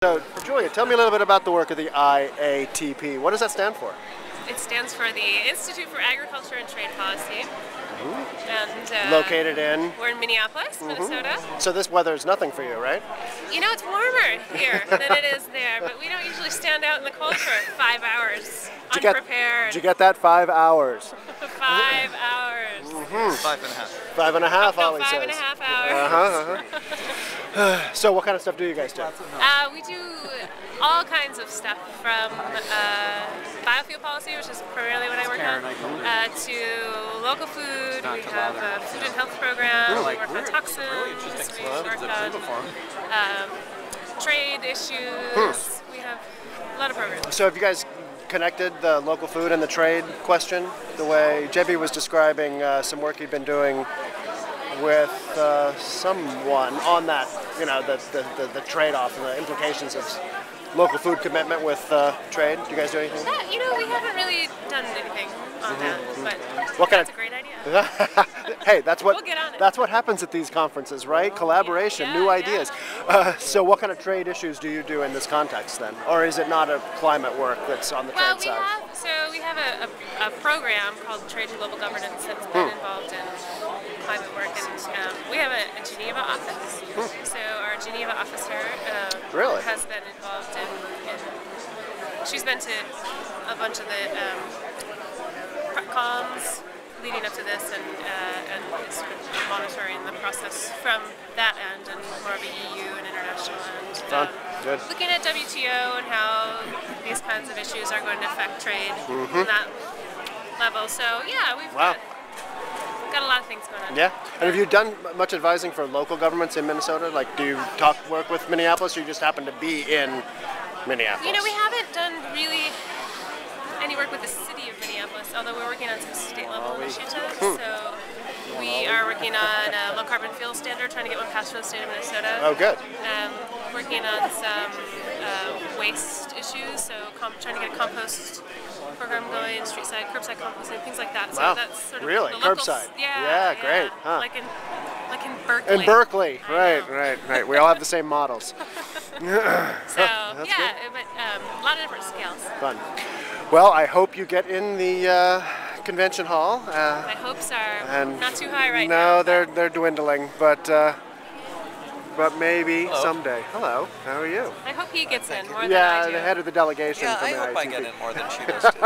So, Julia, tell me a little bit about the work of the IATP. What does that stand for? It stands for the Institute for Agriculture and Trade Policy. And located in? We're in Minneapolis, Minnesota. So this weather is nothing for you, right? You know, it's warmer here than it is there, but we don't usually stand out in the cold for 5 hours unprepared. Did you get that? 5 hours. 5 hours. 5.5. 5.5, no, Ollie says. 5.5 hours. So what kind of stuff do you guys do? We do all kinds of stuff, from biofuel policy, which is primarily what I work on, to local food. We have a food and health program. We work on toxins. We work on trade issues. We have a lot of programs. So have you guys connected the local food and the trade question the way JB was describing some work he'd been doing with someone on that, you know, the trade-off and the implications of local food commitment with trade? Do you guys do anything? You know, we haven't really done anything on that, but that's a great idea. Hey, that's what we'll get on it. That's what happens at these conferences, right? Collaboration, new ideas. So what kind of trade issues do you do in this context then? Or is it not a climate work that's on the trade side? We have a program called Trade to Global Governance that's been involved in climate work, and we have a Geneva office. So our Geneva officer has been involved in she's been to a bunch of the comms leading up to this, and sort of monitoring the process from that end, and more of a EU and international end. Good. Looking at WTO and how these kinds of issues are going to affect trade on that level. So yeah, we've got a lot of things going on. Yeah. And have you done much advising for local governments in Minnesota? Like, do you work with Minneapolis, or you just happen to be in Minneapolis? You know, we haven't done really any work with the city of Minneapolis, although we're working on some state-level initiatives. So we are working on a low-carbon fuel standard, trying to get one passed for the state of Minnesota. Oh, good. Working on some waste issues, so trying to get a compost program going, street-side, curbside composting, things like that. So that's sort of really? the locals, curbside? Yeah, great. Huh. Like in Berkeley. In Berkeley, right. We all have the same models. So, yeah, but a lot of different scales. Fun. Well, I hope you get in the convention hall. My hopes are not too high right No, now. they're dwindling, but maybe someday. Hello, how are you? I hope he gets in more than I do. Yeah, the head of the delegation. Yeah, from I the hope ITP. I get in more than she does too.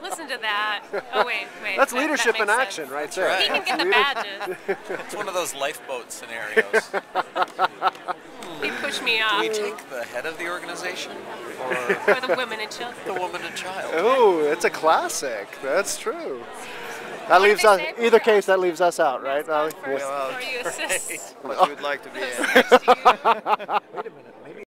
Listen to that. Oh, wait. That's leadership in action, sense. right there. Right. He can get the badges. It's one of those lifeboat scenarios. He pushed me off. Do we take the head of the organization? Or the women and children. The woman and child. Oh, it's a classic. That's true. That leaves us. Either case, that leaves us out, right? First, before you assist. But you would like to be in. Wait a minute.